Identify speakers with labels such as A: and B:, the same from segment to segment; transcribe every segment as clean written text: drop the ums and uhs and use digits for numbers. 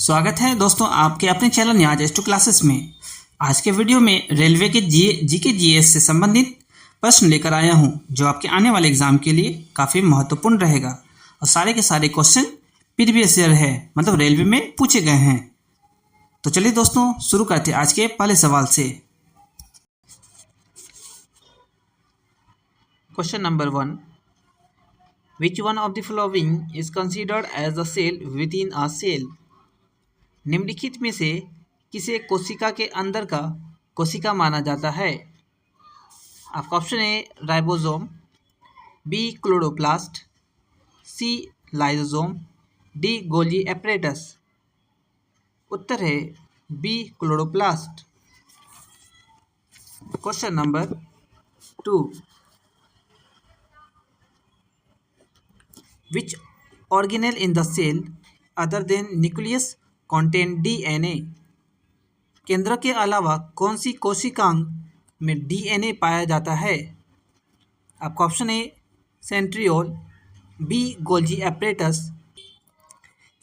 A: स्वागत है दोस्तों आपके अपने चैनल न्याज एस टू क्लासेस में। आज के वीडियो में रेलवे के जीके जीएस से संबंधित प्रश्न लेकर आया हूं, जो आपके आने वाले एग्जाम के लिए काफ़ी महत्वपूर्ण रहेगा। और सारे के सारे क्वेश्चन प्रीवियस ईयर है, मतलब रेलवे में पूछे गए हैं। तो चलिए दोस्तों शुरू करते हैं आज के पहले सवाल से। Question number 1, which one of the following is considered as a cell within a cell? निम्नलिखित में से किसे कोशिका के अंदर का कोशिका माना जाता है? आपका option A ribosome, B chloroplast, C lysosome, D Golgi apparatus. उत्तर है B chloroplast. Question number 2, which organelle in the cell other than nucleus contain DNA? केंद्र के अलावा कौन सी कोशिकांग में डीएनए पाया जाता है? आपका option A centriole, B Golgi apparatus,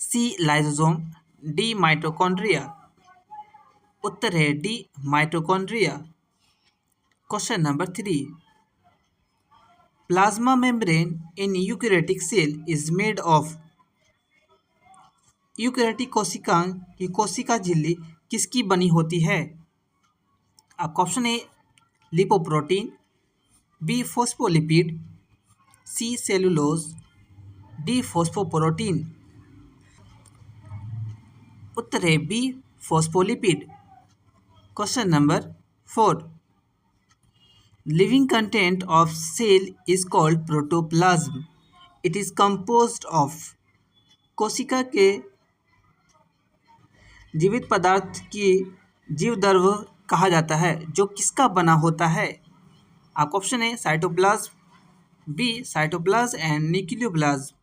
A: C lysosome, D mitochondria. उत्तर है D mitochondria. Question number 3, plasma membrane in eukaryotic cell is made of? Eukaryotic कोशिकांग की कोशिका झिल्ली किसकी बनी होती है? आपका option A lipoprotein, B phospholipid, C cellulose, D phosphoprotein. उत्तर है B phospholipid. Question number 4, living content of cell is called protoplasm. It is composed of? कोशिका के जीवित पदार्थ की जीवद्रव्य कहा जाता है, जो किसका बना होता है? आपका ऑप्शन है cytoplasm, B cytoplasm and nucleoplasm,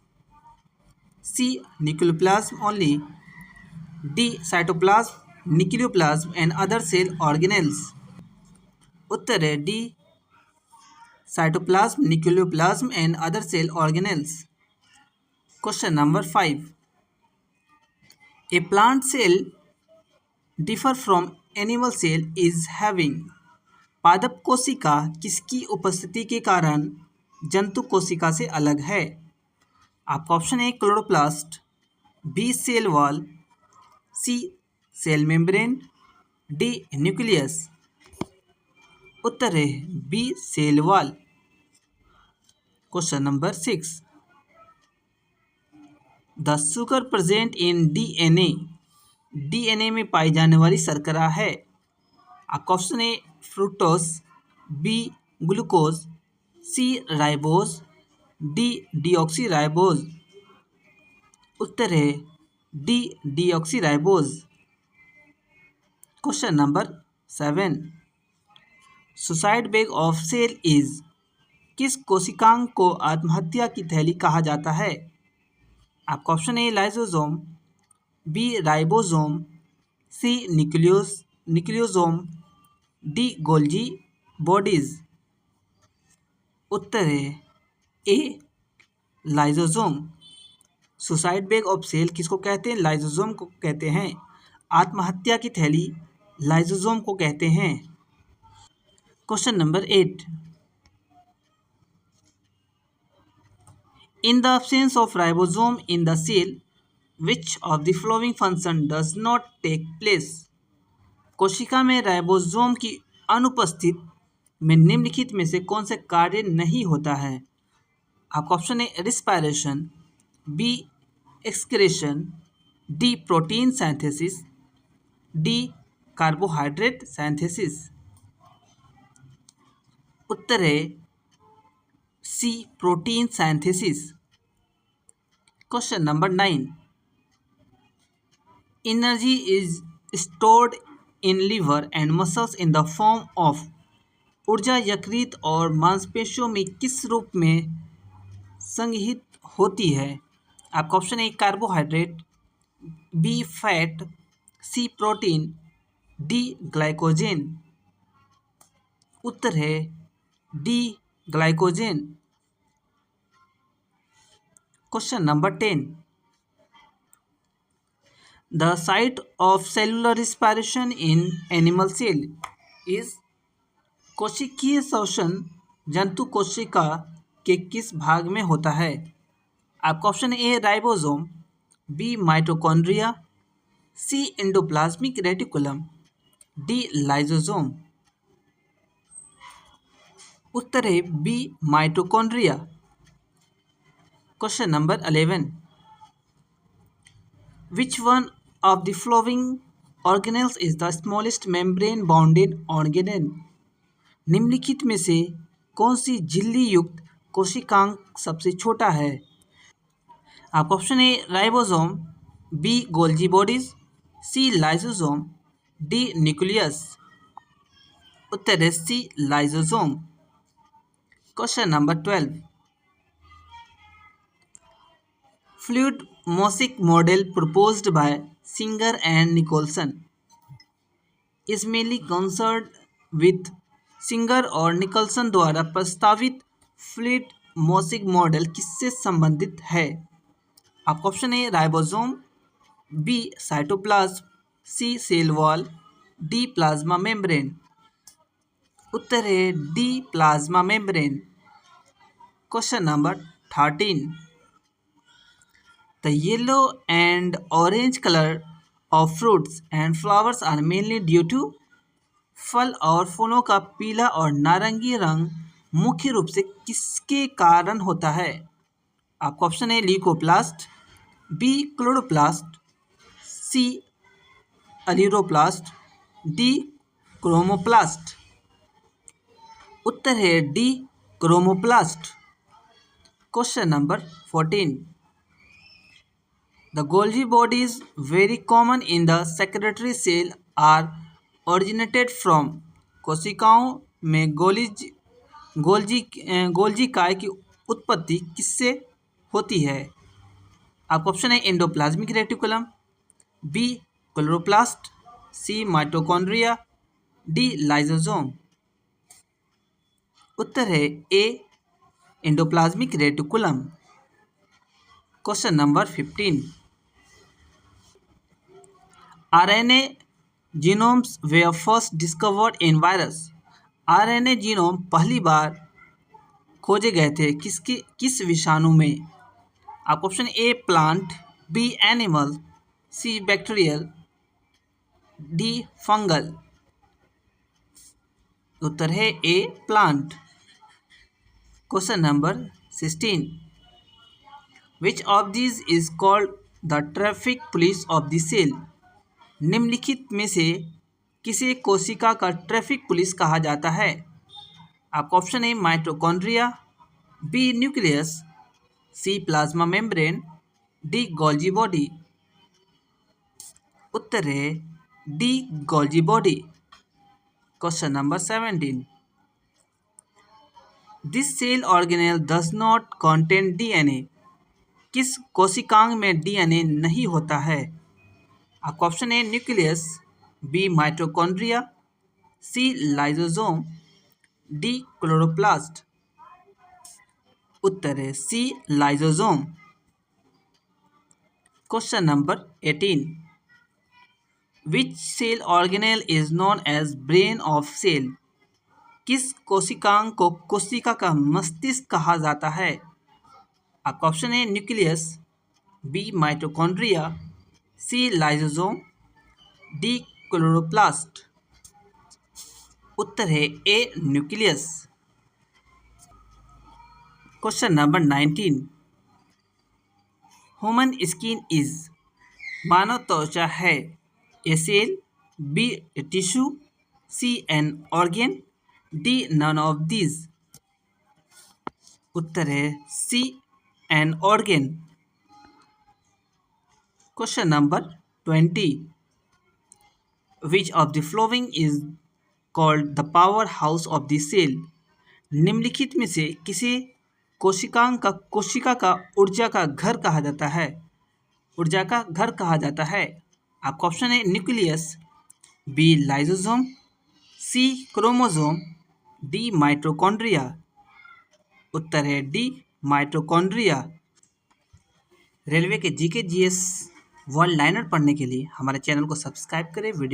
A: C nucleoplasm only, D cytoplasm nucleoplasm and other cell organelles. उत्तर है D cytoplasm nucleoplasm and other cell organelles. Question number 5, a plant cell differ from animal cell is having? पादप कोशिका किसकी उपस्थिति के कारण जंतु कोशिका से अलग है? आपका ऑप्शन है chloroplast, B cell wall, C cell membrane, D nucleus. उत्तर है B cell wall. Question number 6, the sugar present in DNA? DNA में पाई जाने वाली शर्करा है। आपका option A fructose, B glucose, C ribose, D deoxyribose. उत्तर है D deoxyribose. Question number 7, suicide bag of cell is? किस कोशिकांग को आत्महत्या की थैली कहा जाता है? आपका option A lysosome, B ribosome, C nucleosome, D Golgi bodies. उत्तर है A lysosome. Suicide bag of cell किसको कहते हैं? लाइसोसोम को कहते हैं। आत्महत्या की थैली लाइसोसोम को कहते हैं। Question number 8, in the absence of ribosome in the cell, which of the following function does not take place? कोशिका में राइबोसोम की अनुपस्थित में निम्नलिखित में से कौन सा कार्य नहीं होता है? आपका ऑप्शन है respiration, B excretion, D protein synthesis, D carbohydrate synthesis. उत्तर है C protein synthesis. Question number 9, energy is stored in liver and muscles in the form of? ऊर्जा यकृत और मांसपेशियों में किस रूप में संग्रहित होती है? आपका ऑप्शन है carbohydrate, B fat, C protein, D glycogen. उत्तर है D glycogen. Question number 10, The site of cellular respiration in animal cell is कोशिकीय श्वसन जंतु कोशिका के किस भाग में होता है? आपका option A ribosome, B mitochondria, C endoplasmic reticulum, D lysosome. उत्तर है B mitochondria. Question number 11, which one of the following organelles is the smallest membrane bounded organelle? निम्नलिखित में से कौन सी झिल्ली युक्त कोशिकांग सबसे छोटा है? आपका option A ribosome, B Golgi bodies, C lysosome, D nucleus. उत्तर है C lysosome. Question number 12, fluid mosaic model proposed by Singer and Nicholson is mainly concerned with Singer और निकल्सन द्वारा प्रस्तावित फ्लूइड मोसिक मॉडल किससे संबंधित है? आपका option A ribosome, B cytoplasm, C cell wall, D plasma membrane. उत्तर है D plasma membrane. Question number 13, the yellow and orange colour of fruits and flowers are mainly due to. फल और फूलों का पीला और नारंगी रंग मुख्य रूप से किसके कारण होता है? आपका ऑप्शन है leucoplast, B chloroplast, C aleuroplast, D chromoplast. उत्तर है D chromoplast. Question number 14, the Golgi bodies very common in the secretory cell are originated from. कोशिकाओं में गोल्जी काय की उत्पत्ति किससे होती है? आपका ऑप्शन है endoplasmic reticulum, B chloroplast, C mitochondria, D lysosome. उत्तर है A endoplasmic reticulum. Question number 15, RNA genomes were first discovered in virus. RNA genome पहली बार खोजे गए थे किस विषाणु में? आपका option A plant, B animal, C bacterial, D fungal. उत्तर है A plant. Question number 16, which of these is called the traffic police of the cell. निम्नलिखित में से किसे कोशिका का ट्रैफिक पुलिस कहा जाता है? आपका ऑप्शन है mitochondria, B nucleus, C plasma membrane, D Golgi body. उत्तर है D Golgi body. Question number 17, this cell organelle does not contain DNA. किस कोशिकांग में डीएनए नहीं होता है? आपका ऑप्शन है nucleus, B mitochondria, C lysosome, D chloroplast. उत्तर है C lysosome. Question number 18, which cell organelle is known as brain of cell. किस कोशिकांग को कोशिका का मस्तिष्क कहा जाता है? आपका ऑप्शन है nucleus, B mitochondria, C lysosome, D chloroplast. उत्तर है A nucleus. Question number 19, human skin is. मानव त्वचा है A cell, B tissue, C an organ, D none of these. उत्तर है C an organ. Question number 20, which of the following is called the power house of the cell. निम्नलिखित में से किसे कोशिका का ऊर्जा का घर कहा जाता है? ऊर्जा का घर कहा जाता है। आपका ऑप्शन है न्यूक्लियस, बी लाइसोसोम, सी क्रोमोसोम, डी माइटोकॉन्ड्रिया। उत्तर है डी माइटोकॉन्ड्रिया। रेलवे के जीके जीएस वर्ल्ड लाइनर पढ़ने के लिए हमारे चैनल को सब्सक्राइब करें, वीडियो